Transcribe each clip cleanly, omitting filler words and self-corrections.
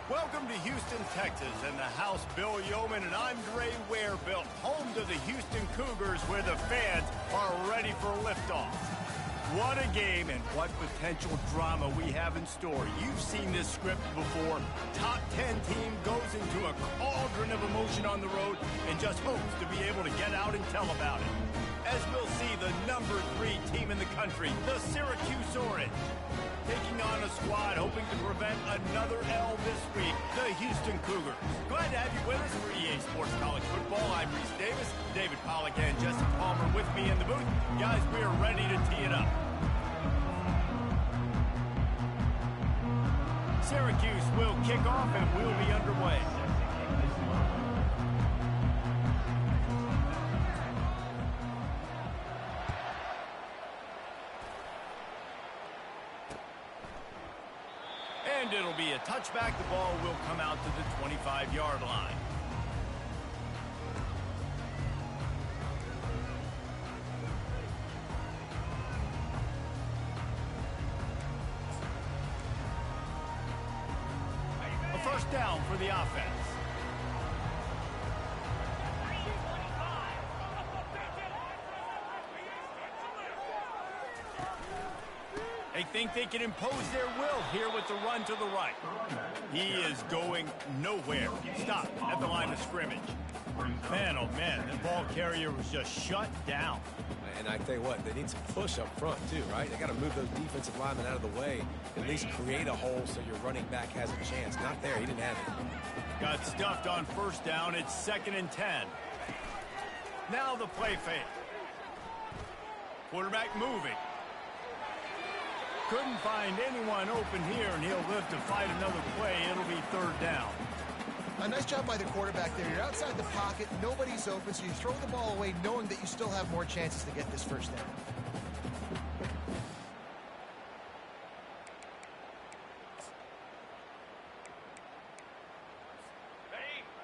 Welcome to Houston, Texas, and the house Bill Yeoman and Andre Ware built, home to the Houston Cougars, where the fans are ready for liftoff. What a game and what potential drama we have in store. You've seen this script before. Top 10 team goes into a cauldron of emotion on the road and just hopes to be able to get out and tell about it. As we'll see, the number 3 team in the country, the Syracuse Orange, taking on a squad hoping to prevent another L this week, the Houston Cougars. Glad to have you with us for EA Sports College Football. I'm Reese Davis, David Pollack and Jesse Palmer with me in the booth. Guys, we are ready to tee it up. Syracuse will kick off and we'll be underway. And it'll be a touchback. The ball will come out to the 25-yard line. A first down for the offense. They think they can impose their will here with the run to the right. He is going nowhere. Stop at the line of scrimmage. Man, oh man, the ball carrier was just shut down. And I tell you what, they need some push up front too, right? They got to move those defensive linemen out of the way, at least create a hole so your running back has a chance. Not there, he didn't have it. Got stuffed on first down. It's 2nd and 10. Now the play fake. Quarterback moving. Couldn't find anyone open here, and he'll live to fight another play. It'll be 3rd down. A nice job by the quarterback there. You're outside the pocket, nobody's open, so you throw the ball away knowing that you still have more chances to get this first down.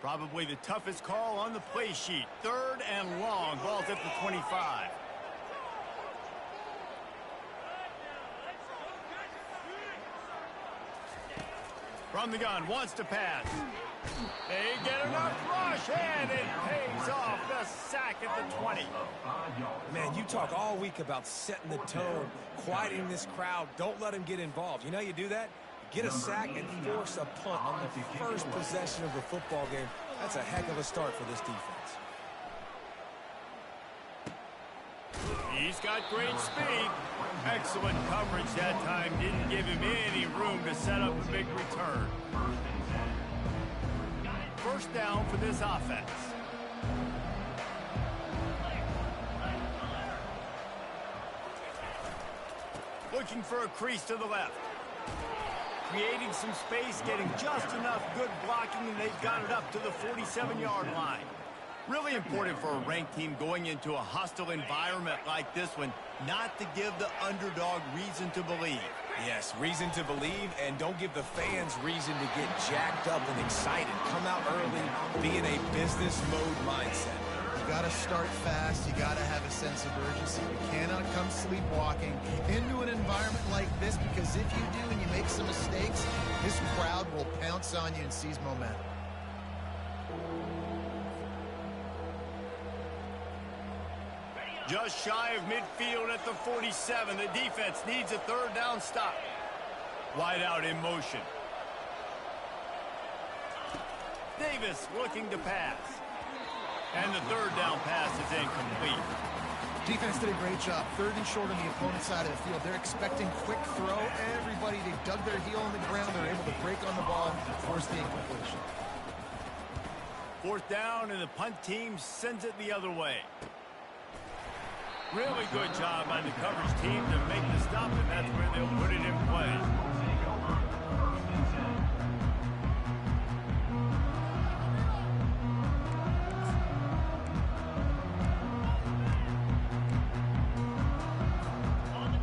Probably the toughest call on the play sheet. 3rd and long. Ball's at the 25. From the gun, wants to pass. They get enough rush, and it pays off. The sack at the 20. Man, you talk all week about setting the tone, quieting this crowd. Don't let them get involved. You know how you do that? Get a sack and force a punt on the first possession of the football game. That's a heck of a start for this defense. He's got great speed. Excellent coverage that time. Didn't give him any room to set up a big return. First down for this offense. Looking for a crease to the left. Creating some space, getting just enough good blocking, and they've got it up to the 47-yard line. Really important for a ranked team going into a hostile environment like this one, not to give the underdog reason to believe. Yes, reason to believe, and don't give the fans reason to get jacked up and excited. Come out early, be in a business mode mindset. You got to start fast. You got to have a sense of urgency. You cannot come sleepwalking into an environment like this, because if you do and you make some mistakes, this crowd will pounce on you and seize momentum. Just shy of midfield at the 47. The defense needs a 3rd down stop. Wide out in motion. Davis looking to pass. And the 3rd down pass is incomplete. Defense did a great job. 3rd and short on the opponent's side of the field. They're expecting quick throw. Everybody, they dug their heel on the ground. They're able to break on the ball and force the incompletion. 4th down, and the punt team sends it the other way. Really good job by the coverage team to make the stop, and that's where they'll put it in play.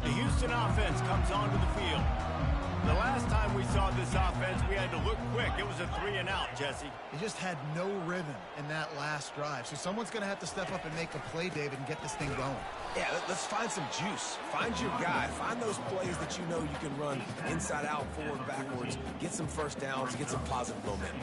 The Houston offense comes onto the field. The last time we saw this offense, we had to look quick. It was a 3-and-out, Jesse. He just had no rhythm in that last drive. So someone's going to have to step up and make a play, David, and get this thing going. Yeah, let's find some juice. Find your guy. Find those plays that you know you can run inside out, forward, backwards, get some first downs, get some positive momentum.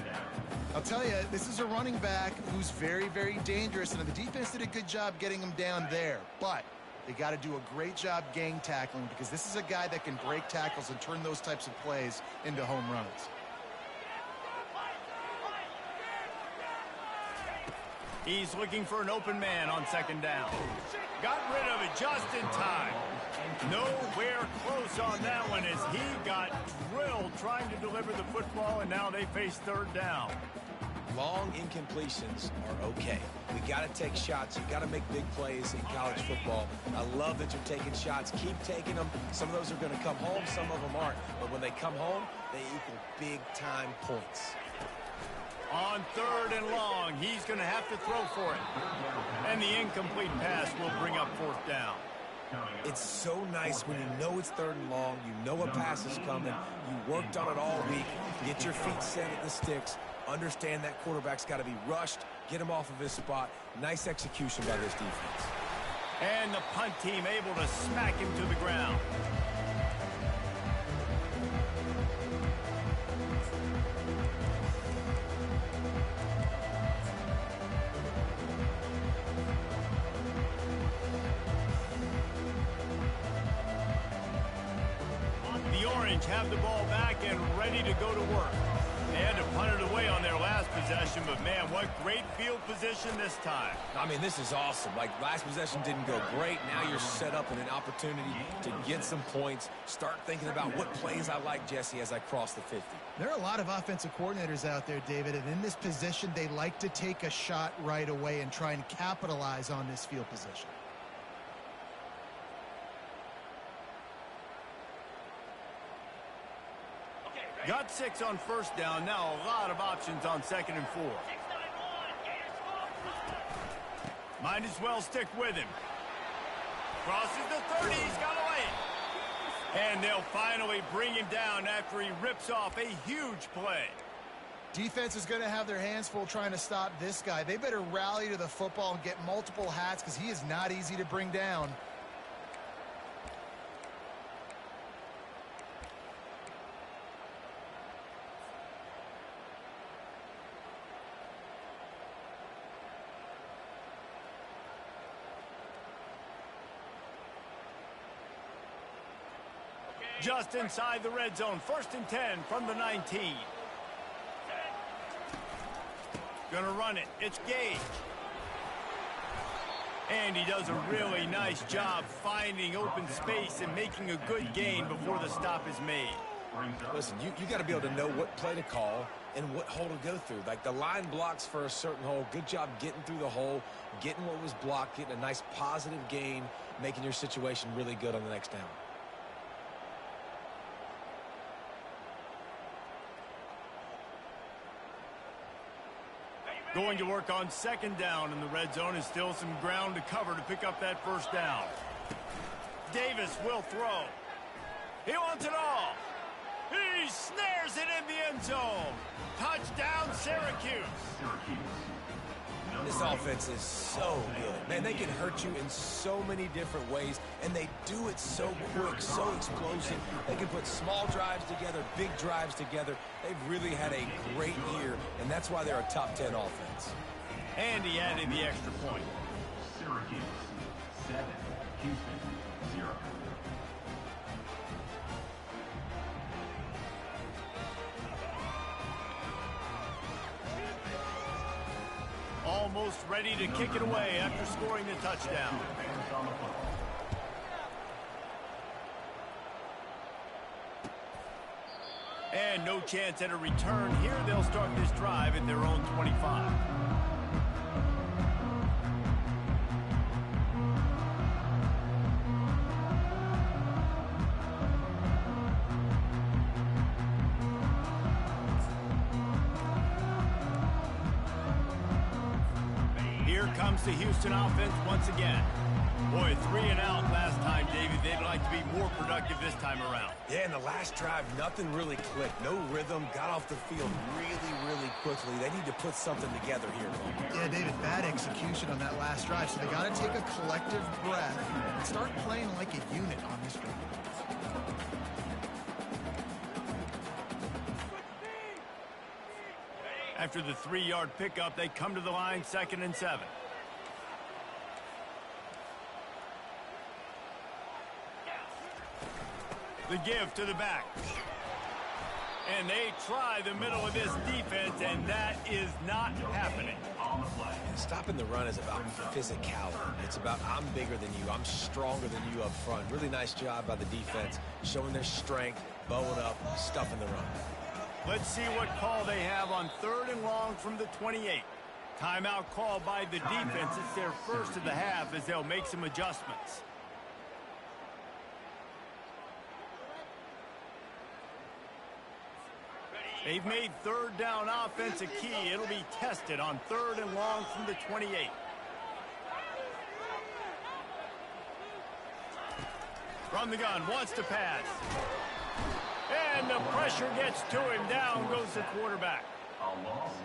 I'll tell you, this is a running back who's very, very dangerous, and the defense did a good job getting him down there. But they got to do a great job gang tackling, because this is a guy that can break tackles and turn those types of plays into home runs. He's looking for an open man on second down. Got rid of it just in time. Nowhere close on that one as he got drilled trying to deliver the football, and now they face third down. Long incompletions are okay. We got to take shots. You got to make big plays in college football. I love that you're taking shots. Keep taking them. Some of those are going to come home. Some of them aren't. But when they come home, they equal big-time points. On third and long, he's going to have to throw for it. And the incomplete pass will bring up fourth down. It's so nice when you know it's third and long, you know a pass is coming, you worked on it all week, get your feet set at the sticks, understand that quarterback's got to be rushed, get him off of his spot. Nice execution by this defense. And the punt team able to smack him to the ground. Have the ball back and ready to go to work. They had to punt it away on their last possession, but man, what great field position this time. I mean, this is awesome. Like, last possession didn't go great. Now you're set up in an opportunity to get some points. Start thinking about what plays I like, Jesse, as I cross the 50. There are a lot of offensive coordinators out there, David, and in this position, they like to take a shot right away and try and capitalize on this field position. Got 6 on first down. Now a lot of options on second and 4. Might as well stick with him. Crosses the 30. He's got away. And they'll finally bring him down after he rips off a huge play. Defense is going to have their hands full trying to stop this guy. They better rally to the football and get multiple hats because he is not easy to bring down. Just inside the red zone. 1st and 10 from the 19. Gonna run it. It's Gage. And he does a really nice job finding open space and making a good gain before the stop is made. Listen, you got to be able to know what play to call and what hole to go through. Like, the line blocks for a certain hole. Good job getting through the hole, getting what was blocked, getting a nice positive gain, making your situation really good on the next down. Going to work on second down in the red zone. Is still some ground to cover to pick up that first down. Davis will throw. He wants it all. He snares it in the end zone. Touchdown, Syracuse. This offense is so good. Man, they can hurt you in so many different ways, and they do it so quick, so explosive. They can put small drives together, big drives together. They've really had a great year, and that's why they're a top 10 offense. And he added the extra point. Syracuse 7, Houston 0. Almost ready to kick it away after scoring the touchdown. And no chance at a return here. They'll start this drive at their own 25. Here comes the Houston offense once again. Boy, 3 and out last time, David. They'd like to be more productive this time around. Yeah, in the last drive, nothing really clicked. No rhythm, got off the field really quickly. They need to put something together here. Yeah, David, bad execution on that last drive. So they got to take a collective breath and start playing like a unit on this one. After the 3-yard pickup, they come to the line, 2nd and 7. The give to the back. And they try the middle of this defense, and that is not happening. Stopping the run is about physicality. It's about I'm bigger than you, I'm stronger than you up front. Really nice job by the defense, showing their strength, bowing up, stuffing the run. Let's see what call they have on 3rd and long from the 28. Timeout called by the defense. It's their first of the half as they'll make some adjustments. They've made 3rd down offense a key. It'll be tested on 3rd and long from the 28. From the gun, wants to pass. And the pressure gets to him. Down goes the quarterback.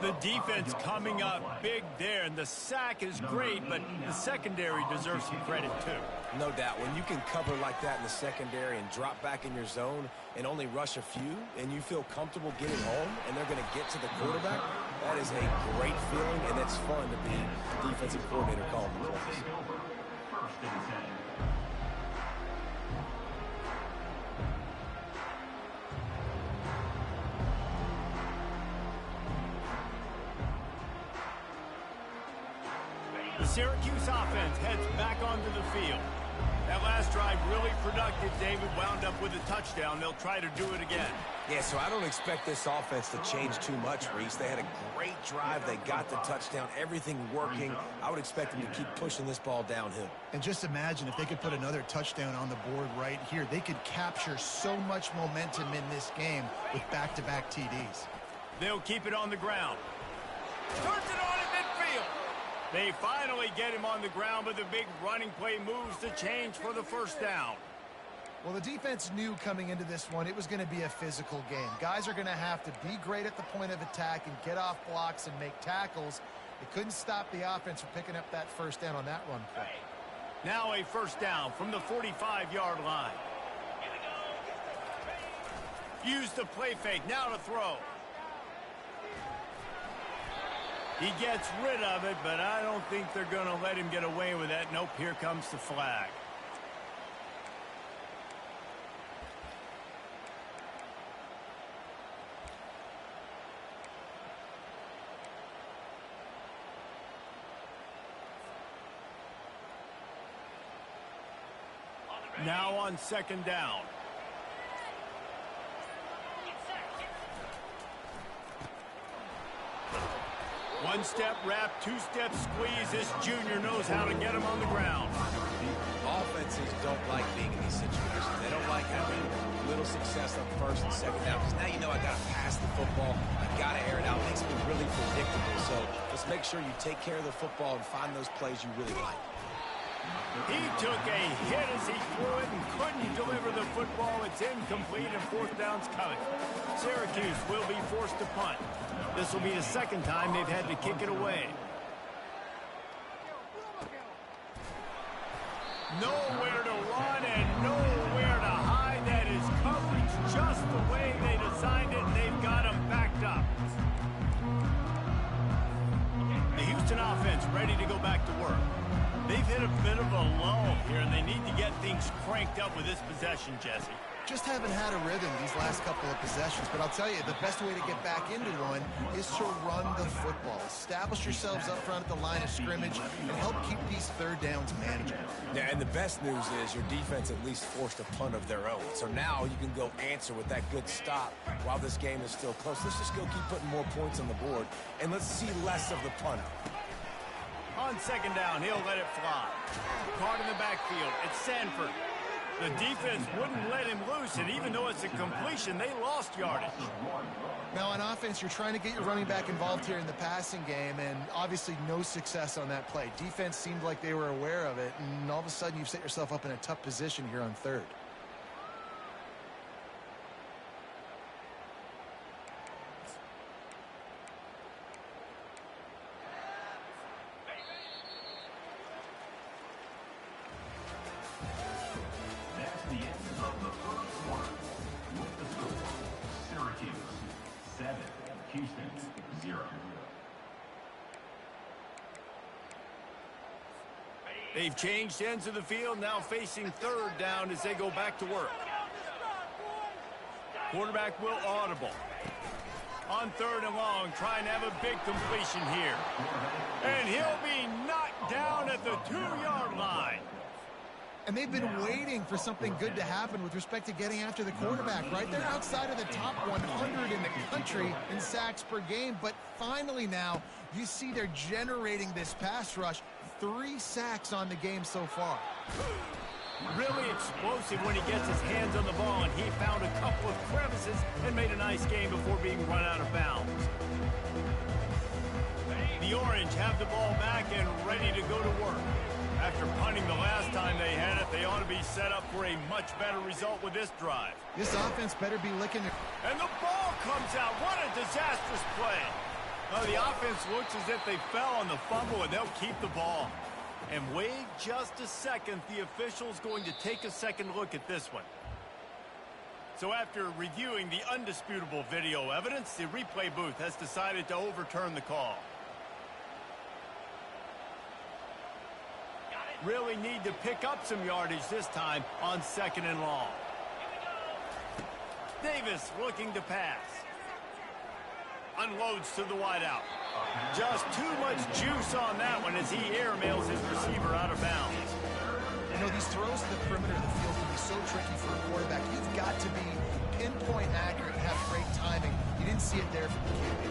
The defense coming up big there, and the sack is great, but the secondary deserves some credit too. No doubt. When you can cover like that in the secondary and drop back in your zone and only rush a few, and you feel comfortable getting home, and they're going to get to the quarterback, that is a great feeling, and it's fun to be defensive coordinator calling the plays. 1st and 10. The Syracuse offense heads back onto the field. That last drive really productive. David wound up with a touchdown. They'll try to do it again. Yeah, so I don't expect this offense to change too much, Reese. They had a great drive. They got the touchdown. Everything working. I would expect them to keep pushing this ball downhill. And just imagine if they could put another touchdown on the board right here. They could capture so much momentum in this game with back-to-back TDs. They'll keep it on the ground. Turns it on in midfield. They finally get him on the ground, but the big running play moves the change for the 1st down. Well, the defense knew coming into this one it was going to be a physical game. Guys are going to have to be great at the point of attack and get off blocks and make tackles. They couldn't stop the offense from picking up that 1st down on that run play. Now a 1st down from the 45-yard line. Use the play fake. Now to throw. He gets rid of it, but I don't think they're going to let him get away with that. Nope, here comes the flag. Now on 2nd down. One-step wrap, two-step squeeze. This junior knows how to get him on the ground. Offenses don't like being in these situations. They don't like having little success on 1st and 2nd down, because now you know I got to pass the football. I got to air it out. It makes me really predictable. So let's make sure you take care of the football and find those plays you really like. He took a hit as he threw it and couldn't deliver the football. It's incomplete, and 4th down's coming. Syracuse will be forced to punt. This will be the 2nd time they've had to kick it away. Nowhere to run and nowhere to hide. That is coverage just the way they designed it, and they've got them backed up. The Houston offense ready to go back to work. They've hit a bit of a lull here, and they need to get things cranked up with this possession, Jesse. Just haven't had a rhythm these last couple of possessions, but I'll tell you, the best way to get back into one is to run the football. Establish yourselves up front at the line of scrimmage and help keep these 3rd downs manageable. Yeah, and the best news is your defense at least forced a punt of their own. So now you can go answer with that good stop while this game is still close. Let's just go keep putting more points on the board, and let's see less of the punter. On 2nd down, he'll let it fly. Caught in the backfield. It's Sanford. The defense wouldn't let him loose, and even though it's a completion, they lost yardage. Now, on offense, you're trying to get your running back involved here in the passing game, and obviously no success on that play. Defense seemed like they were aware of it, and all of a sudden you've set yourself up in a tough position here on third. That's the end of the first quarter. With the score, Syracuse 7, Houston 0. They've changed ends of the field, now facing third down as they go back to work. Quarterback will audible. On third and long, trying to have a big completion here. And he'll be knocked down at the 2-yard line. And they've been waiting for something good to happen with respect to getting after the quarterback, right? They're outside of the top 100 in the country in sacks per game, but finally now you see they're generating this pass rush. 3 sacks on the game so far. Really explosive when he gets his hands on the ball, and he found a couple of crevices and made a nice game before being run out of bounds. The Orange have the ball back and ready to go to work. After punting the last time they had it, they ought to be set up for a much better result with this drive. This offense better be licking it. And the ball comes out. What a disastrous play. Well, the offense looks as if they fell on the fumble, and they'll keep the ball. And wait just a second. The official's going to take a second look at this one. So after reviewing the undisputable video evidence, the replay booth has decided to overturn the call. Really need to pick up some yardage this time on second and long. Davis looking to pass. Unloads to the wideout. Just too much juice on that one as he airmails his receiver out of bounds. You know, these throws to the perimeter of the field can be so tricky for a quarterback. You've got to be pinpoint accurate and have great timing. You didn't see it there from the QB.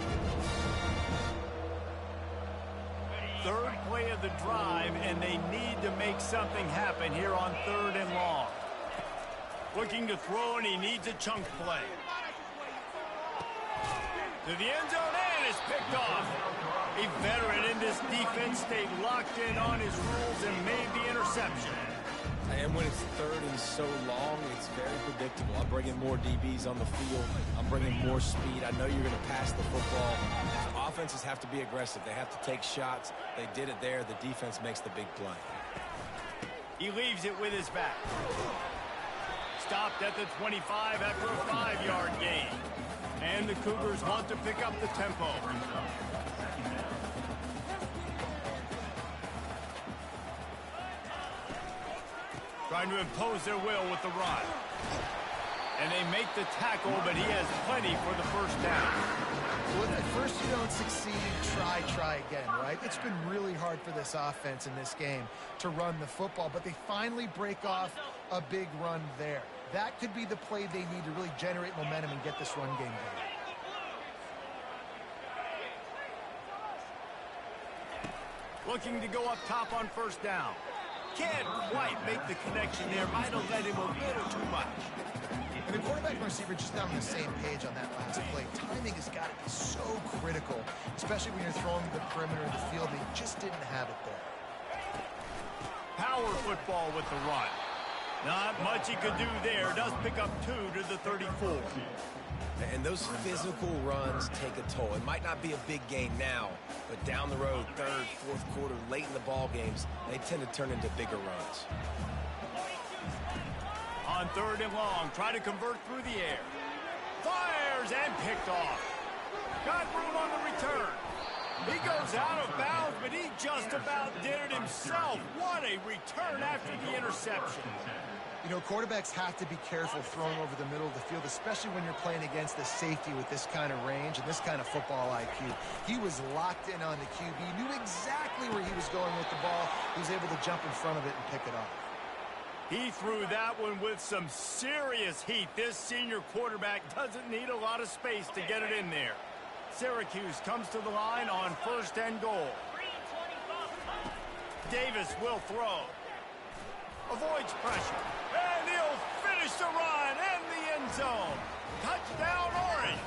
Third play of the drive, and they need to make something happen here on third and long. Looking to throw, and he needs a chunk play. To the end zone, and it's picked off. A veteran in this defense stayed locked in on his rules and made the interception. And when it's third and so long, it's very predictable. I'm bringing more DBs on the field. I'm bringing more speed. I know you're going to pass the football. The offenses have to be aggressive. They have to take shots. They did it there. The defense makes the big play. He leaves it with his back. Stopped at the 25 after a 5-yard gain. And the Cougars want to pick up the tempo. Trying to impose their will with the run. And they make the tackle, but he has plenty for the first down. Well, if at first you don't succeed, try again, right? It's been really hard for this offense in this game to run the football, but they finally break off a big run there. That could be the play they need to really generate momentum and get this run game going. Looking to go up top on first down. Can't quite make the connection there. Might have let him a little too much. And the quarterback and receiver just not on the same page on that last play. Timing has got to be so critical, especially when you're throwing the perimeter of the field. They just didn't have it there. Power football with the run. Not much he could do there. Does pick up 2 to the 34. And those physical runs take a toll. It might not be a big gain now, but down the road, third, fourth quarter, late in the ball games, they tend to turn into bigger runs. On third and long, try to convert through the air. Fires and picked off. Got room on the return. He goes out of bounds, but he just about did it himself. What a return after the interception. You know, quarterbacks have to be careful throwing over the middle of the field, especially when you're playing against the safety with this kind of range and this kind of football IQ. He was locked in on the QB, knew exactly where he was going with the ball. He was able to jump in front of it and pick it up. He threw that one with some serious heat. This senior quarterback doesn't need a lot of space to get it in there. Syracuse comes to the line on first and goal. Davis will throw. Avoids pressure. And he'll makes a run in the end zone. Touchdown, Orange.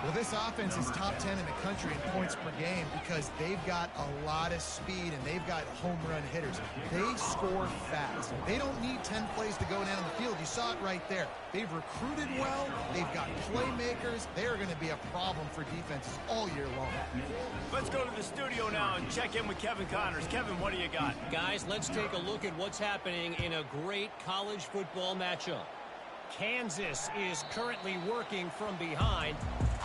Well, this offense is top 10 in the country in points per game because they've got a lot of speed and they've got home run hitters. They score fast. They don't need 10 plays to go down the field. You saw it right there. They've recruited well. They've got playmakers. They are going to be a problem for defenses all year long. Let's go to the studio now and check in with Kevin Connors. Kevin, what do you got? Guys, let's take a look at what's happening in a great college football matchup. Kansas is currently working from behind,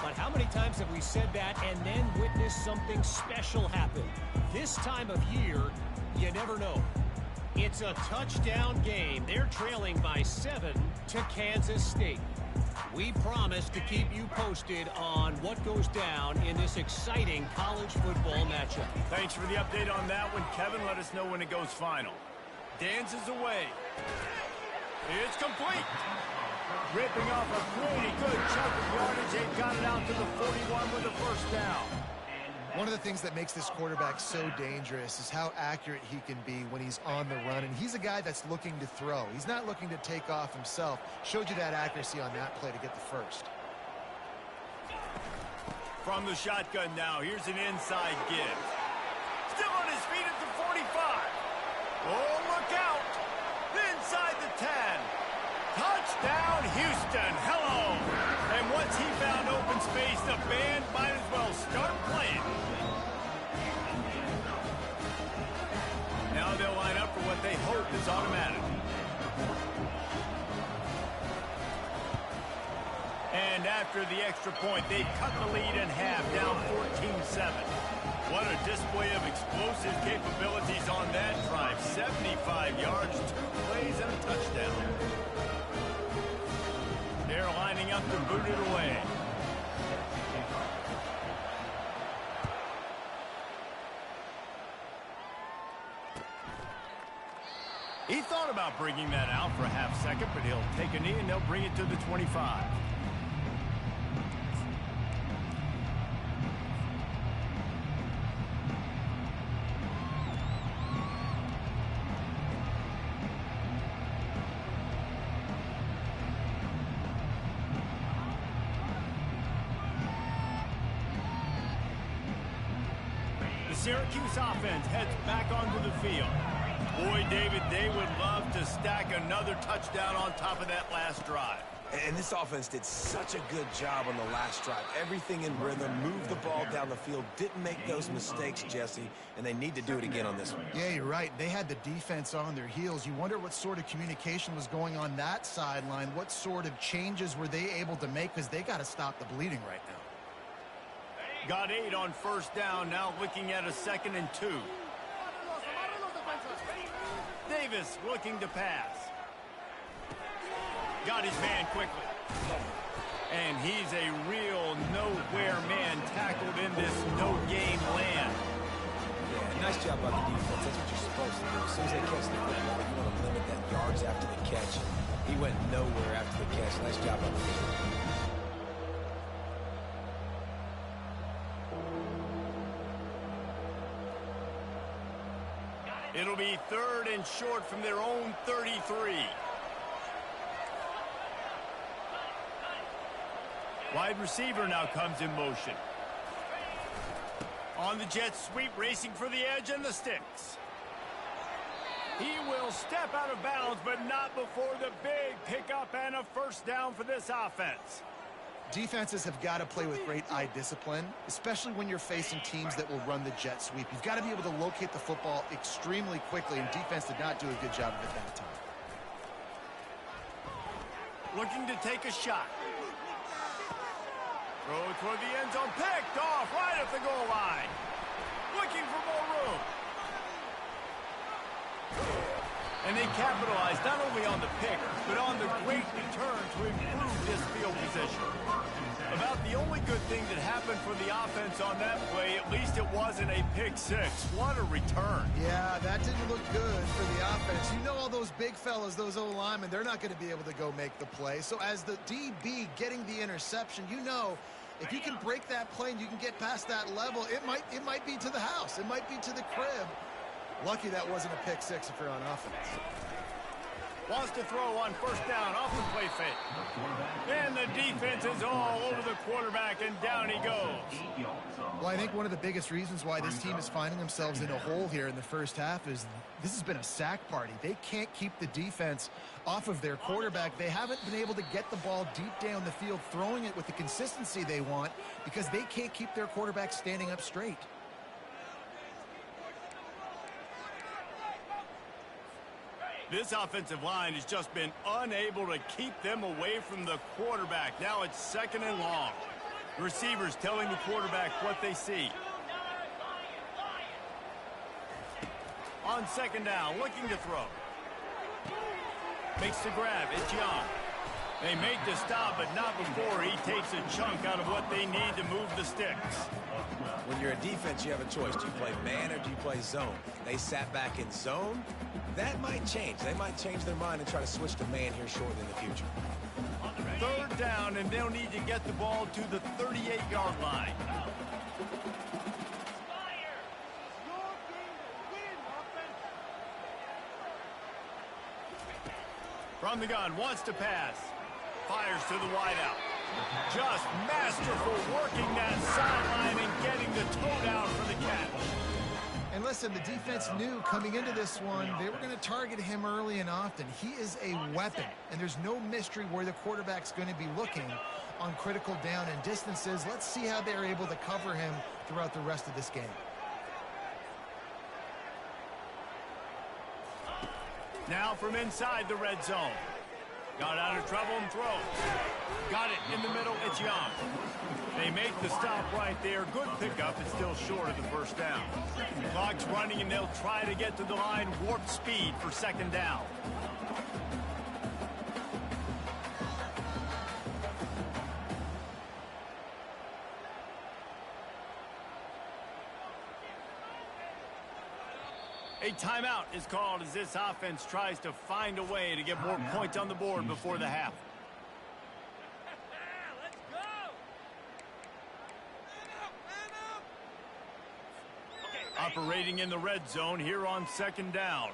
but how many times have we said that and then witnessed something special happen? This time of year, you never know. It's a touchdown game. They're trailing by 7 to Kansas State. We promise to keep you posted on what goes down in this exciting college football matchup. Thanks for the update on that one, Kevin. Let us know when it goes final. Dances away. It's complete. Ripping off a pretty good chunk of yardage. They've got it out to the 41 with a first down. One of the things that makes this quarterback so dangerous is how accurate he can be when he's on the run. And he's a guy that's looking to throw. He's not looking to take off himself. Showed you that accuracy on that play to get the first. From the shotgun now, here's an inside give. Still on his feet at the 45. Oh, look out. Inside the 10. Touchdown, Houston. Hello. And once he found open space, the band might as well start playing. Now they'll line up for what they hope is automatic. And after the extra point, they've cut the lead in half, down 14-7. What a display of explosive capabilities on that drive. 75 yards, 2 plays, and a touchdown. They're lining up to boot it away. He thought about bringing that out for a half second, but he'll take a knee and they'll bring it to the 25. Syracuse offense heads back onto the field. Boy, David, they would love to stack another touchdown on top of that last drive. And this offense did such a good job on the last drive. Everything in rhythm, moved the ball down the field, didn't make those mistakes, Jesse, and they need to do it again on this one. Yeah, you're right. They had the defense on their heels. You wonder what sort of communication was going on that sideline. What sort of changes were they able to make, because they got to stop the bleeding right now. Got 8 on first down, now looking at a 2nd and 2. Davis looking to pass. Got his man quickly. And he's a real nowhere man tackled in this no-game land. Yeah, nice job by the defense. That's what you're supposed to do. As soon as they catch the football, you want to limit that yards after the catch. He went nowhere after the catch. Nice job by the defense. It'll be 3rd and short from their own 33. Wide receiver now comes in motion. On the jet sweep, racing for the edge and the sticks. He will step out of bounds, but not before the big pickup and a first down for this offense. Defenses have got to play with great eye discipline, especially when you're facing teams that will run the jet sweep. You've got to be able to locate the football extremely quickly, and defense did not do a good job of it that time. Looking to take a shot. Throw toward the end zone, picked off right at the goal line. Looking for more room. And they capitalized not only on the pick, but on the great return to improve this field position. About the only good thing that happened for the offense on that play, at least it wasn't a pick six. What a return. Yeah, that didn't look good for the offense. You know, all those big fellas, those O-linemen, they're not going to be able to go make the play. So as the DB getting the interception, you know, if you can break that play and you can get past that level, it might be to the house. It might be to the crib. Lucky that wasn't a pick six if you're on offense. Wants to throw on first down off the play fake. And the defense is all over the quarterback, and down he goes. Well, I think one of the biggest reasons why this team is finding themselves in a hole here in the first half is this has been a sack party. They can't keep the defense off of their quarterback. They haven't been able to get the ball deep down the field, throwing it with the consistency they want because they can't keep their quarterback standing up straight. This offensive line has just been unable to keep them away from the quarterback. Now it's second and long. Receivers telling the quarterback what they see. On second down, looking to throw. Makes the grab. It's Young. They make the stop, but not before he takes a chunk out of what they need to move the sticks. When you're a defense, you have a choice. Do you play man or do you play zone? They sat back in zone. That might change. They might change their mind and try to switch to man here shortly in the future. Third down, and they'll need to get the ball to the 38-yard line. From the gun, wants to pass. Fires to the wideout. Just masterful working that sideline and getting the toe down for the catch. And listen, the defense knew coming into this one, they were going to target him early and often. He is a weapon, and there's no mystery where the quarterback's going to be looking on critical down and distances. Let's see how they're able to cover him throughout the rest of this game. Now from inside the red zone. Got out of trouble and throws. Got it in the middle. It's Young. They make the stop right there. Good pickup. It's still short of the first down. Clock's running, and they'll try to get to the line. Warp speed for second down. A timeout is called as this offense tries to find a way to get more points on the board before the half. Let's go! Operating in the red zone here on second down.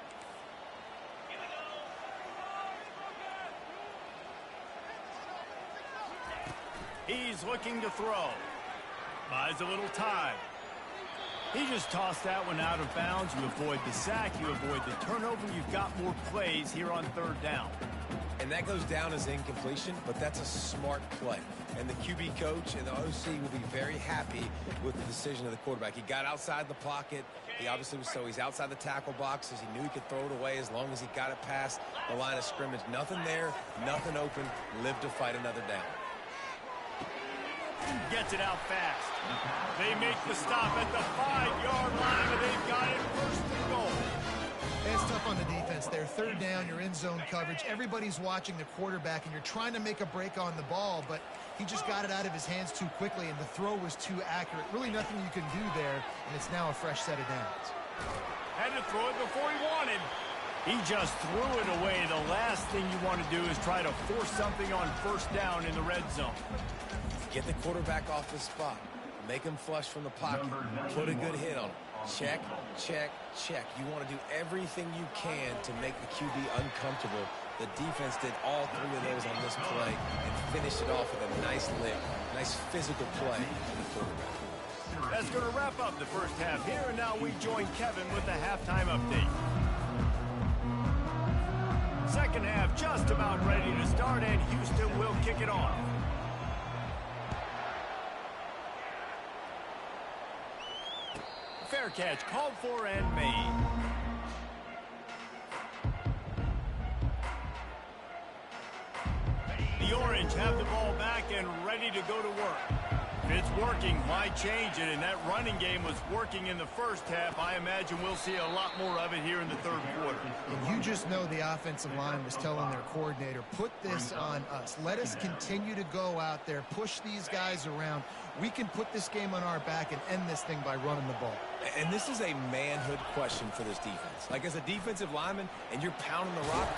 He's looking to throw. Buys a little time. He just tossed that one out of bounds. You avoid the sack, you avoid the turnover. You've got more plays here on third down. And that goes down as incompletion, but that's a smart play. And the QB coach and the OC will be very happy with the decision of the quarterback. He got outside the pocket. He obviously was he's outside the tackle boxes. He knew he could throw it away as long as he got it past the line of scrimmage. Nothing there, nothing open. Live to fight another down. Gets it out fast. They make the stop at the 5-yard line, and they've got it first and goal. It's tough on the defense there. Third down, you're in zone coverage. Everybody's watching the quarterback, and you're trying to make a break on the ball, but he just got it out of his hands too quickly, and the throw was too accurate. Really nothing you can do there, and it's now a fresh set of downs. Had to throw it before he wanted. He just threw it away. The last thing you want to do is try to force something on first down in the red zone. Get the quarterback off his spot. Make him flush from the pocket. Put a good hit on him. Check, check, check. You want to do everything you can to make the QB uncomfortable. The defense did all three of those on this play and finished it off with a nice lick, nice physical play for the quarterback. That's going to wrap up the first half here, and now we join Kevin with the halftime update. Second half just about ready to start, and Houston will kick it off. Fair catch called for and made. The Orange have the ball back and ready to go to work. If it's working, why change it? And that running game was working in the first half. I imagine we'll see a lot more of it here in the third quarter. And you just know the offensive line was telling their coordinator, put this on us. Let us continue to go out there, push these guys around. We can put this game on our back and end this thing by running the ball. And this is a manhood question for this defense. Like, as a defensive lineman, and you're pounding the rock,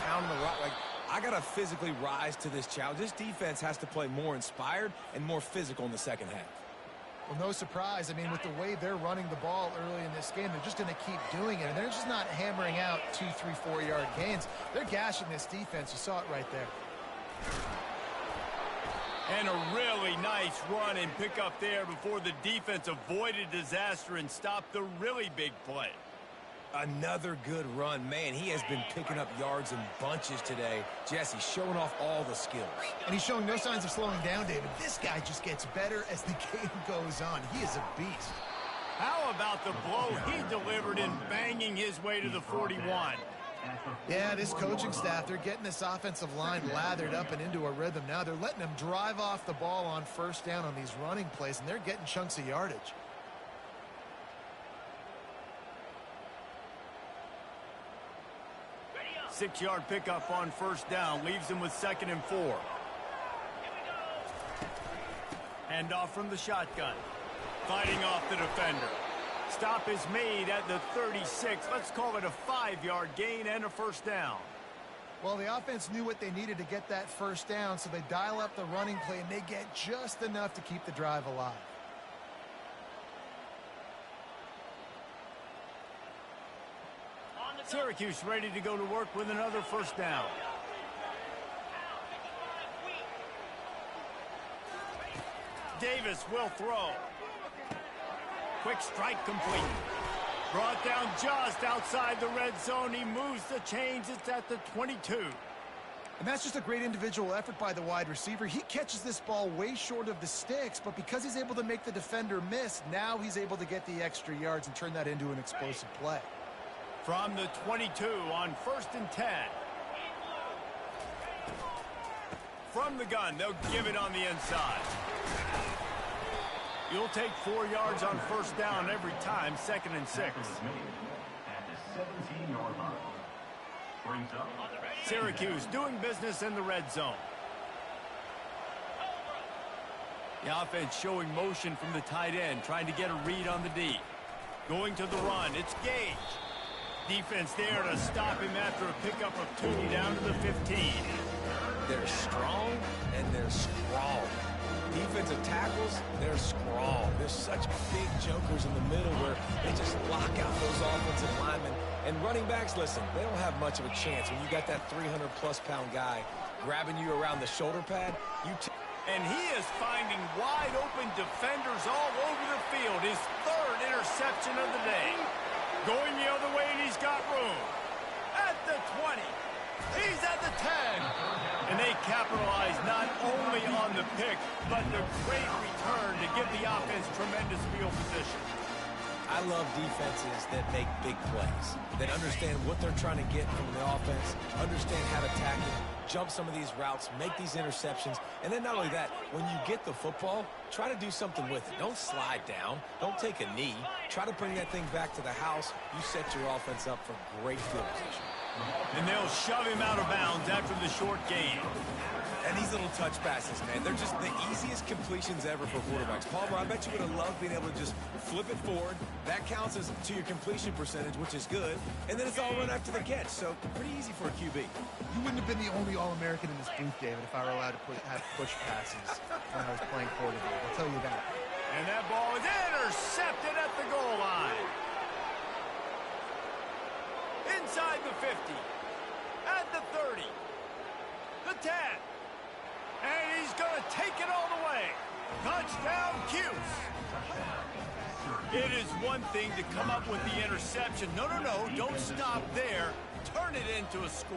like, I got to physically rise to this challenge. This defense has to play more inspired and more physical in the second half. Well, no surprise. I mean, with the way they're running the ball early in this game, they're just going to keep doing it. And they're just not hammering out 2, 3, 4-yard gains. They're gashing this defense. You saw it right there. And a really nice run and pick up there before the defense avoided disaster and stopped the really big play. Another good run. Man, he has been picking up yards in bunches today. Jesse showing off all the skills. And he's showing no signs of slowing down, David. This guy just gets better as the game goes on. He is a beast. How about the blow he delivered in banging his way to the 41? Yeah, this coaching staff, they're getting this offensive line lathered up and into a rhythm now. They're letting them drive off the ball on first down on these running plays, and they're getting chunks of yardage. Six-yard pickup on first down leaves him with 2nd and 4. Hand off from the shotgun. Fighting off the defender. Stop is made at the 36. Let's call it a 5-yard gain and a first down. Well, the offense knew what they needed to get that first down, so they dial up the running play, and they get just enough to keep the drive alive. Syracuse ready to go to work with another first down. Davis will throw. Quick strike complete. Brought down just outside the red zone. He moves the chains. It's at the 22. And that's just a great individual effort by the wide receiver. He catches this ball way short of the sticks, but because he's able to make the defender miss, now he's able to get the extra yards and turn that into an explosive play. From the 22 on 1st and 10. From the gun, they'll give it on the inside. You'll take 4 yards on first down every time, 2nd and 6. At the 17-yard line. Brings up Syracuse doing business in the red zone. The offense showing motion from the tight end, trying to get a read on the D. Going to the run, it's Gage. Defense there to stop him after a pickup of 2 down to the 15. They're strong and they're strong. Defensive tackles, they're strong. There's such big jokers in the middle where they just lock out those offensive linemen. And running backs, listen, they don't have much of a chance when you got that 300-plus pound guy grabbing you around the shoulder pad. And he is finding wide open defenders all over the field. His 3rd interception of the day. Going the other way, and he's got room. At the 20. He's at the 10. And they capitalize not only on the pick, but the great return to give the offense tremendous field position. I love defenses that make big plays, that understand what they're trying to get from the offense, understand how to tackle it, jump some of these routes, make these interceptions, and then not only that, when you get the football, try to do something with it. Don't slide down. Don't take a knee. Try to bring that thing back to the house. You set your offense up for great field position. And they'll shove him out of bounds after the short gain. And these little touch passes, man, they're just the easiest completions ever for quarterbacks. Palmer, I bet you would have loved being able to just flip it forward. That counts as to your completion percentage, which is good. And then it's all run after the catch, so pretty easy for a QB. You wouldn't have been the only All-American in this booth, David, if I were allowed to have push passes when I was playing quarterback. I'll tell you that. And that ball is intercepted at the goal line. Inside the 50. At the 30. The 10. And he's going to take it all the way. Touchdown, Cuse. It is one thing to come up with the interception. No, don't stop there. Turn it into a score.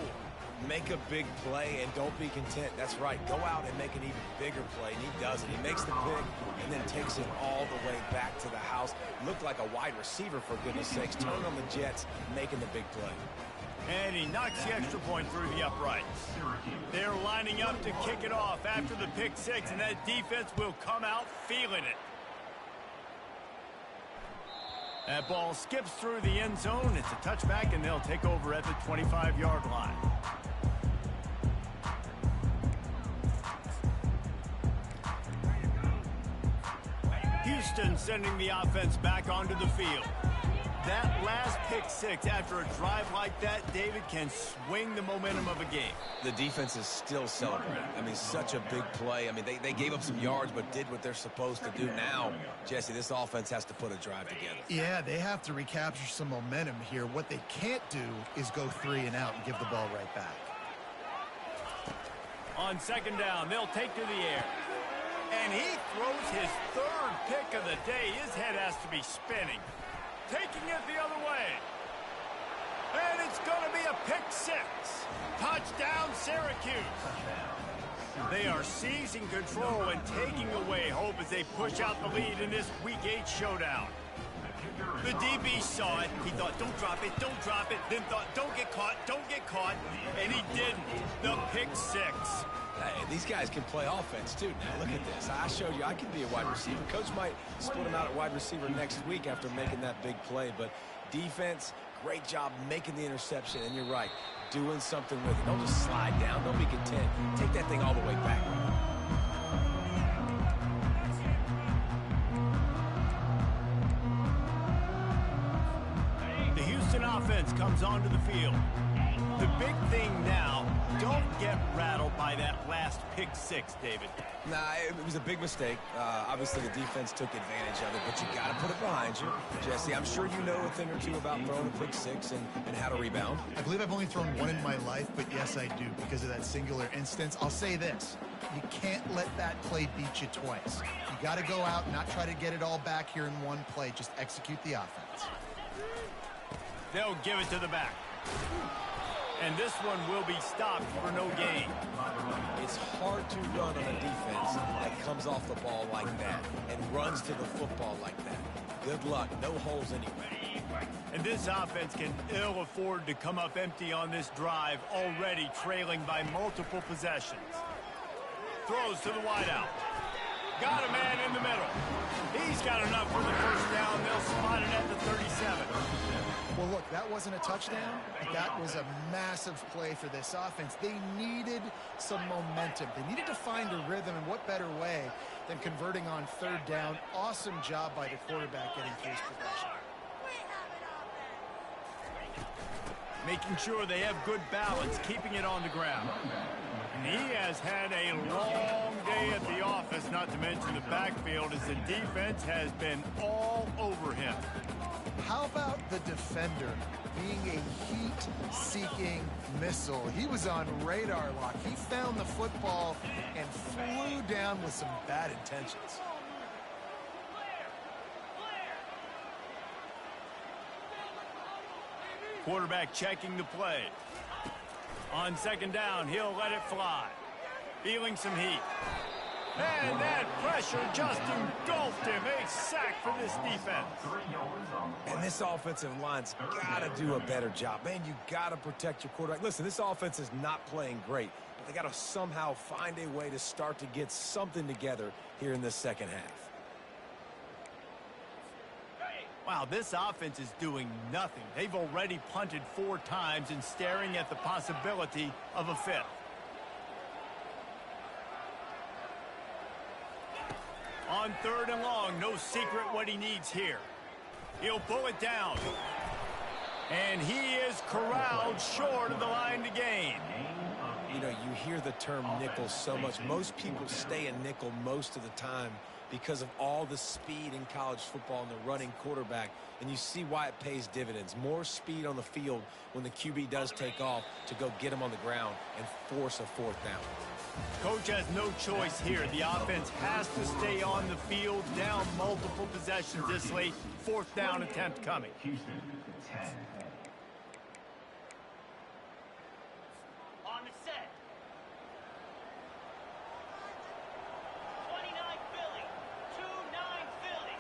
Make a big play and don't be content. That's right. Go out and make an even bigger play, and he does it. He makes the pick and then takes it all the way back to the house. Looked like a wide receiver, for goodness sakes. Turn on the Jets, making the big play. And he knocks the extra point through the uprights. They're lining up to kick it off after the pick six, and that defense will come out feeling it. That ball skips through the end zone. It's a touchback, and they'll take over at the 25-yard line. Houston sending the offense back onto the field. That last pick six after a drive like that, David, can swing the momentum of a game. The defense is still celebrating. I mean, such a big play. I mean, they gave up some yards but did what they're supposed to do. Now, Jesse, this offense has to put a drive together. Yeah, they have to recapture some momentum here. What they can't do is go 3 and out and give the ball right back. On second down, they'll take to the air. And he throws his third pick of the day. His head has to be spinning. Taking it the other way. And it's going to be a pick six. Touchdown, Syracuse. They are seizing control and taking away hope as they push out the lead in this Week 8 showdown. The DB saw it. He thought, don't drop it, don't drop it. Then thought, don't get caught, don't get caught. And he didn't. The pick six. Hey, these guys can play offense, too. Now, look at this. I showed you I can be a wide receiver. Coach might split him out at wide receiver next week after making that big play. But defense, great job making the interception. And you're right, doing something with it. Don't just slide down. Don't be content. Take that thing all the way back. The Houston offense comes onto the field. The big thing now, don't get rattled by that last pick six, David. Nah, it was a big mistake. Obviously, the defense took advantage of it, but you got to put it behind you. Jesse, I'm sure you know a thing or two about throwing a pick six and how to rebound. I believe I've only thrown one in my life, but yes, I do because of that singular instance. I'll say this. You can't let that play beat you twice. You got to go out and not try to get it all back here in one play. Just execute the offense. They'll give it to the back. And this one will be stopped for no gain. It's hard to run on a defense that comes off the ball like that and runs to the football like that. Good luck. No holes anyway. And this offense can ill afford to come up empty on this drive, already trailing by multiple possessions. Throws to the wideout. Got a man in the middle. He's got enough for the first down. They'll spot it at the 37. Well, look, that wasn't a touchdown, but that was a massive play for this offense. They needed some momentum. They needed to find a rhythm, and what better way than converting on third down. Awesome job by the quarterback getting through his progression. Making sure they have good balance, keeping it on the ground. And he has had a long day at the office, not to mention the backfield, as the defense has been all over him. How about the defender being a heat-seeking missile? He was on radar lock. He found the football and flew down with some bad intentions. Quarterback checking the play. On second down, he'll let it fly. Feeling some heat. And that pressure just engulfed him. A sack for this defense. And this offensive line's got to do a better job. Man, you got to protect your quarterback. Listen, this offense is not playing great, but they got to somehow find a way to start to get something together here in the second half. Wow, this offense is doing nothing. They've already punted 4 times and staring at the possibility of a 5th. On third and long, no secret what he needs here. He'll pull it down. And he is corralled short of the line to gain. You know, you hear the term nickel so much. Most people stay a nickel most of the time because of all the speed in college football and the running quarterback. And you see why it pays dividends. More speed on the field when the QB does take off to go get him on the ground and force a 4th down. Coach has no choice here. The offense has to stay on the field, down multiple possessions this late. 4th down attempt coming. Houston, 10. On the set. 29 Philly. 2-9 Philly.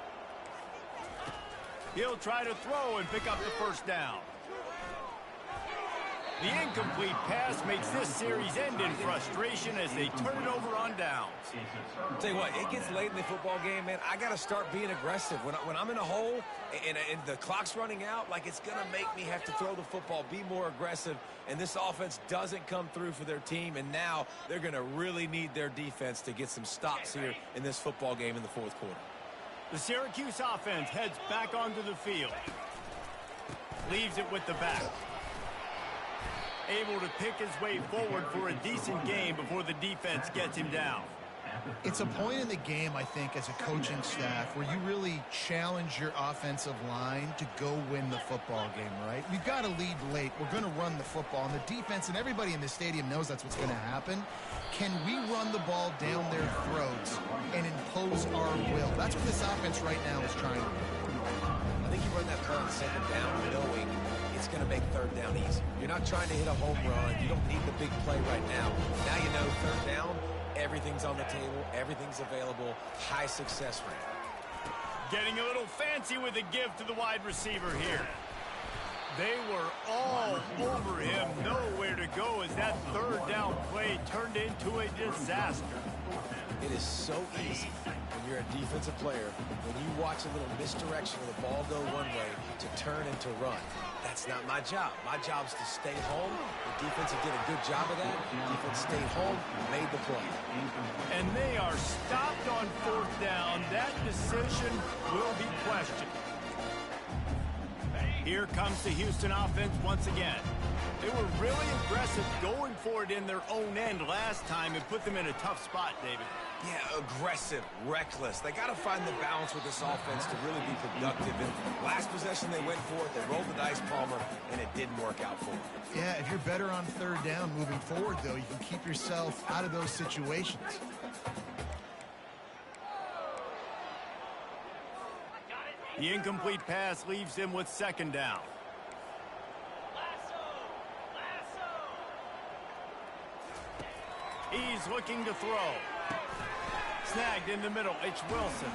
He'll try to throw and pick up the first down. The incomplete pass makes this series end in frustration as they turn it over on downs. Tell you what, it gets late in the football game, man. I got to start being aggressive. When I'm in a hole and the clock's running out, like it's going to make me have to throw the football, be more aggressive. And this offense doesn't come through for their team, and now they're going to really need their defense to get some stops here in this football game in the 4th quarter. The Syracuse offense heads back onto the field. Leaves it with the back. Able to pick his way forward for a decent game before the defense gets him down. It's a point in the game, I think, as a coaching staff where you really challenge your offensive line to go win the football game, right? We've got to lead late. We're going to run the football. And the defense and everybody in the stadium knows that's what's going to happen. Can we run the ball down their throats and impose our will? That's what this offense right now is trying to do. I think you run that play on second down knowing it's going to make third down easy. You're not trying to hit a home run. You don't need the big play right now. Now you know third down, everything's on the table, everything's available, high success rate. Getting a little fancy with a give to the wide receiver here. They were all over him, nowhere to go as that third down play turned into a disaster. It is so easy when you're a defensive player, when you watch a little misdirection of the ball go one way to turn and to run. That's not my job. My job is to stay home. The defense did a good job of that. The defense stayed home, made the play. And they are stopped on fourth down. That decision will be questioned. Here comes the Houston offense once again. They were really aggressive going for it in their own end last time and put them in a tough spot, David. Yeah, aggressive, reckless. They got to find the balance with this offense to really be productive. And last possession they went for it, they rolled the dice, Palmer, and it didn't work out for them. Yeah, if you're better on third down moving forward, though, you can keep yourself out of those situations. The incomplete pass leaves him with second down. He's looking to throw. Snagged in the middle. It's Wilson.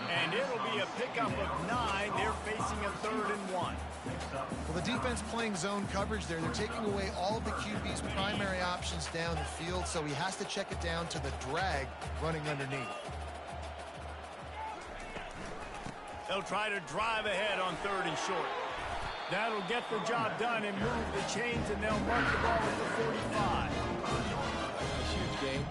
And it'll be a pickup of 9. They're facing a 3rd and 1. Well, the defense playing zone coverage there. They're taking away all the QB's primary options down the field, so he has to check it down to the drag running underneath. They'll try to drive ahead on 3rd and short. That'll get the job done and move the chains, and they'll mark the ball at the 45. A huge game.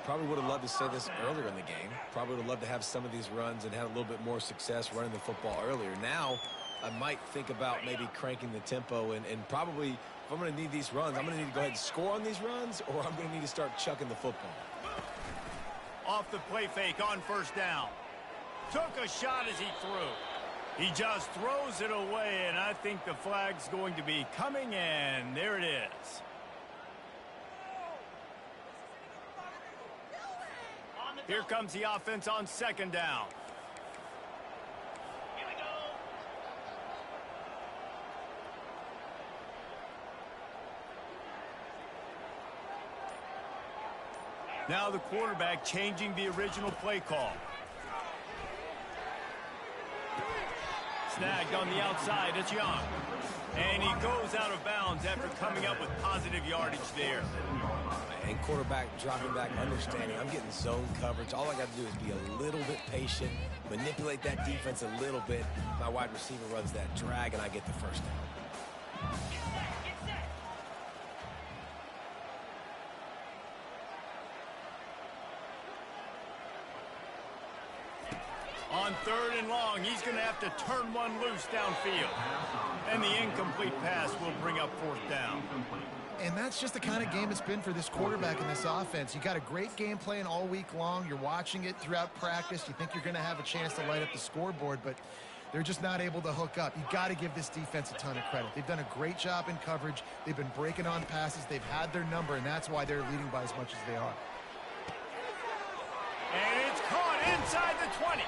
Probably would have loved to say this earlier in the game. Probably would have loved to have some of these runs and have a little bit more success running the football earlier. Now, I might think about maybe cranking the tempo and probably, if I'm going to need these runs, I'm going to need to go ahead and score on these runs, or I'm going to need to start chucking the football. Off the play fake on first down. Took a shot as he threw. He just throws it away, and I think the flag's going to be coming, and there it is. Here comes the offense on second down. Here we go. Now the quarterback changing the original play call. Snagged on the outside, it's Young. And he goes out of bounds after coming up with positive yardage there. And quarterback dropping back, understanding I'm getting zone coverage. All I got to do is be a little bit patient, manipulate that defense a little bit. My wide receiver runs that drag, and I get the first down. Get set. On 3rd and long, he's going to have to turn one loose downfield. And the incomplete pass will bring up 4th down. And that's just the kind of game it's been for this quarterback in this offense. You got a great game plan all week long. You're watching it throughout practice. You think you're going to have a chance to light up the scoreboard, but they're just not able to hook up. You got to give this defense a ton of credit. They've done a great job in coverage. They've been breaking on passes. They've had their number, and that's why they're leading by as much as they are. And it's caught inside the 20.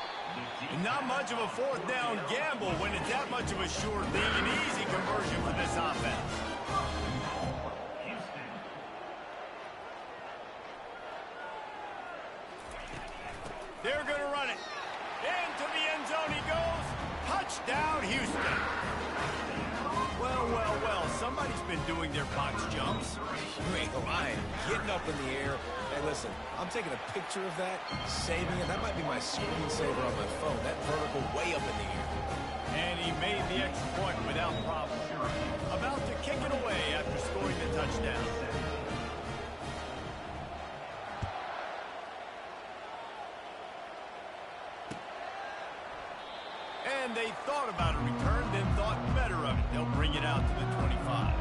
Not much of a 4th down gamble when it's that much of a sure thing. An easy conversion for this offense. They're going to run it. Into the end zone he goes. Touchdown, Houston. Well, somebody's been doing their box jumps. You ain't lying. Getting up in the air. Hey, listen, I'm taking a picture of that, saving it. That might be my screensaver on my phone. That vertical way up in the air. And he made the extra point without problem. About to kick it away after scoring the touchdown. And they thought about a return, then thought better of it. They'll bring it out to the 25.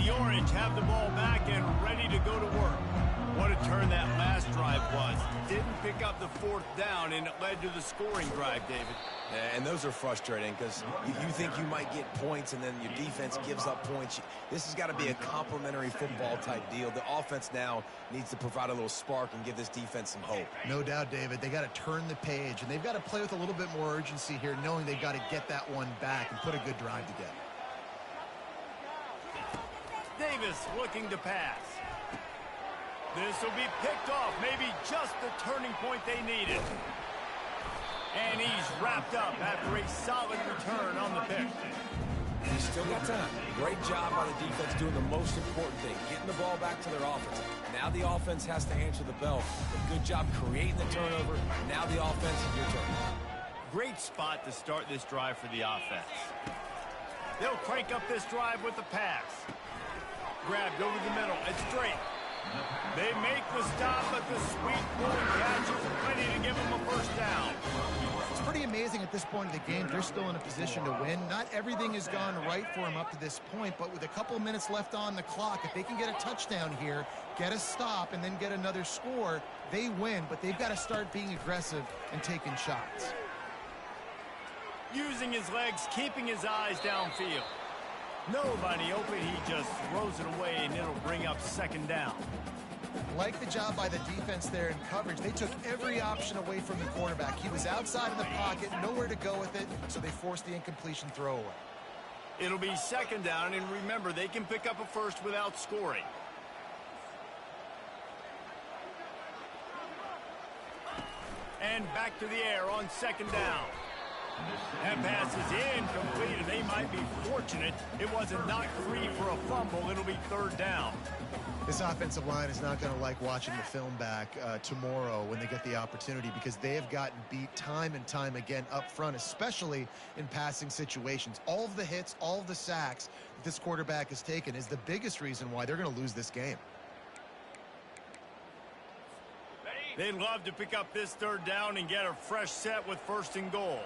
The Orange have the ball back and ready to go to work. What a turn that last drive was. Didn't pick up the fourth down, and it led to the scoring drive, David. And those are frustrating because you think you might get points and then your defense gives up points. This has got to be a complementary football type deal. The offense now needs to provide a little spark and give this defense some hope. No doubt, David. They got to turn the page, and they've got to play with a little bit more urgency here, knowing they've got to get that one back and put a good drive together. Davis looking to pass. This will be picked off, maybe just the turning point they needed. And he's wrapped up after a solid return on the pick. He's still got time. Great job by the defense doing the most important thing, getting the ball back to their offense. Now the offense has to answer the bell. A good job creating the turnover. Now the offense, your turn. Great spot to start this drive for the offense. They'll crank up this drive with the pass. Grabbed over the middle and straight. They make the stop, but the sweet rolling catch is plenty to give them a first down. It's pretty amazing at this point of the game. They're still in a position to win. Not everything has gone right for them up to this point, but with a couple of minutes left on the clock, if they can get a touchdown here, get a stop, and then get another score, they win, but they've got to start being aggressive and taking shots. Using his legs, keeping his eyes downfield. Nobody open, he just throws it away, and it'll bring up second down. Like the job by the defense there in coverage. They took every option away from the quarterback. He was outside of the pocket, nowhere to go with it, so they forced the incompletion throwaway. It'll be second down, and remember, they can pick up a first without scoring. And back to the air on second down. That pass is incomplete, and they might be fortunate it wasn't knocked free for a fumble. It'll be third down. This offensive line is not going to like watching the film back tomorrow when they get the opportunity, because they have gotten beat time and time again up front, especially in passing situations. All of the hits, all of the sacks that this quarterback has taken is the biggest reason why they're going to lose this game. They'd love to pick up this third down and get a fresh set with first and goal.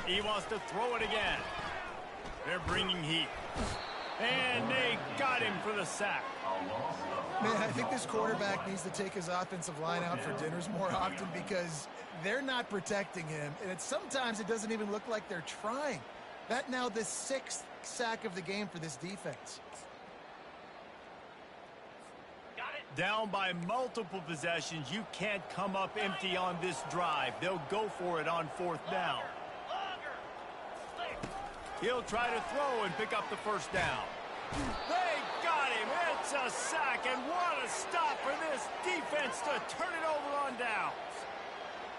He wants to throw it again. They're bringing heat. And they got him for the sack. Man, I think this quarterback needs to take his offensive line out for dinners more often, because they're not protecting him. And sometimes it doesn't even look like they're trying. That now the 6th sack of the game for this defense. Down by multiple possessions, you can't come up empty on this drive. They'll go for it on fourth down. He'll try to throw and pick up the first down. They got him. It's a sack, and what a stop for this defense to turn it over on downs.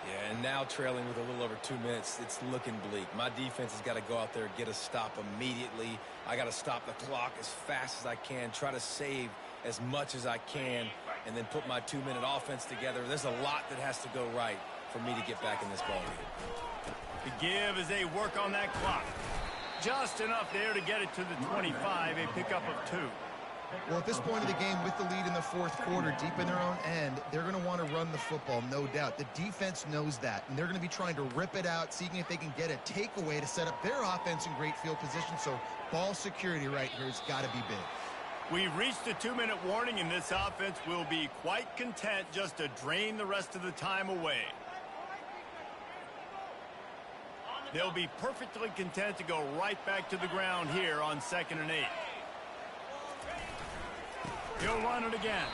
Yeah, and now trailing with a little over 2 minutes, it's looking bleak. My defense has got to go out there and get a stop immediately. I got to stop the clock as fast as I can, try to save as much as I can, and then put my 2-minute offense together. There's a lot that has to go right for me to get back in this ballgame. The give as they work on that clock. Just enough there to get it to the 25, a pickup of 2. Well, at this point of the game, with the lead in the fourth quarter, deep in their own end, they're going to want to run the football, no doubt. The defense knows that, and they're going to be trying to rip it out, seeing if they can get a takeaway to set up their offense in great field position. So ball security right here has got to be big. We've reached the 2-minute warning, and this offense will be quite content just to drain the rest of the time away. They'll be perfectly content to go right back to the ground here on 2nd and 8. He'll run it again.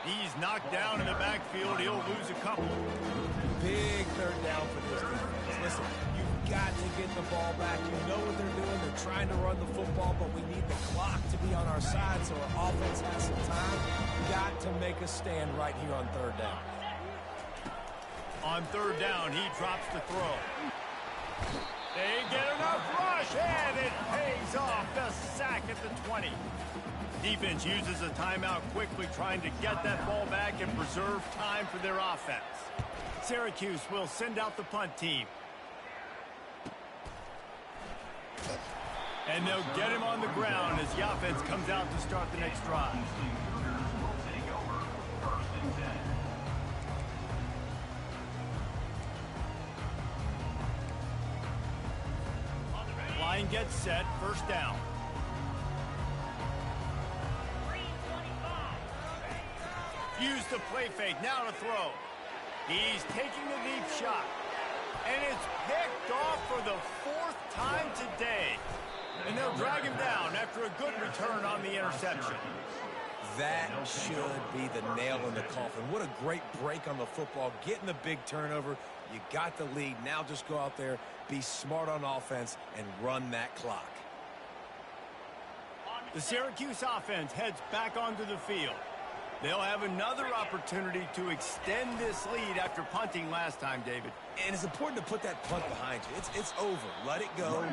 He's knocked down in the backfield. He'll lose a couple. Big third down for this defense. Listen, you've got to get the ball back. You know what they're doing. They're trying to run the football, but we need the clock to be on our side so our offense has some time. Got to make a stand right here on third down. On third down, he drops the throw. They get enough rush, and it pays off. The sack at the 20. Defense uses a timeout quickly, trying to get that ball back and preserve time for their offense. Syracuse will send out the punt team. And they'll get him on the ground as the offense comes out to start the next drive. Line gets set, first down. Use the play fake, now to throw. He's taking a deep shot. And it's picked off for the 4th time today. And they'll drag him down after a good return on the interception. That should be the nail in the coffin. What a great break on the football. Getting the big turnover. You got the lead. Now just go out there, be smart on offense, and run that clock. The Syracuse offense heads back onto the field. They'll have another opportunity to extend this lead after punting last time, David. And it's important to put that punt behind you. It's over. Let it go.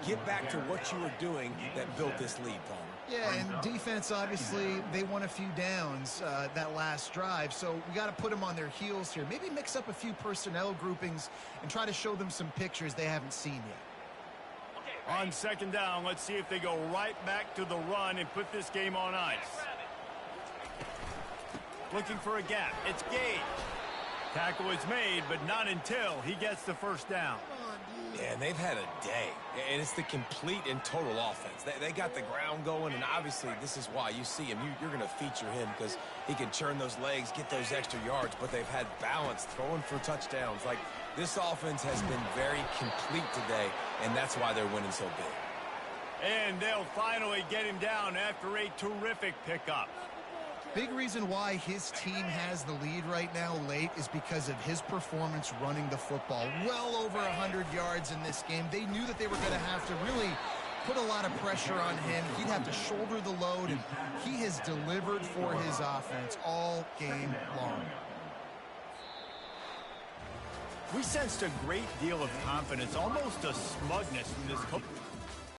Get back to what you were doing that built this lead, Palmer. Yeah, and defense, obviously, they won a few downs that last drive, so we got to put them on their heels here. Maybe mix up a few personnel groupings and try to show them some pictures they haven't seen yet. On second down, let's see if they go right back to the run and put this game on ice. Looking for a gap. It's Gage. Tackle is made, but not until he gets the first down. Yeah, and they've had a day. And it's the complete and total offense. They got the ground going, and obviously this is why you see him. You're going to feature him because he can churn those legs, get those extra yards, but they've had balance, throwing for touchdowns. Like, this offense has been very complete today, and that's why they're winning so big. And they'll finally get him down after a terrific pickup. Big reason why his team has the lead right now late is because of his performance running the football. Well over 100 yards in this game. They knew that they were going to have to really put a lot of pressure on him. He'd have to shoulder the load, and he has delivered for his offense all game long. We sensed a great deal of confidence, almost a smugness from this coach.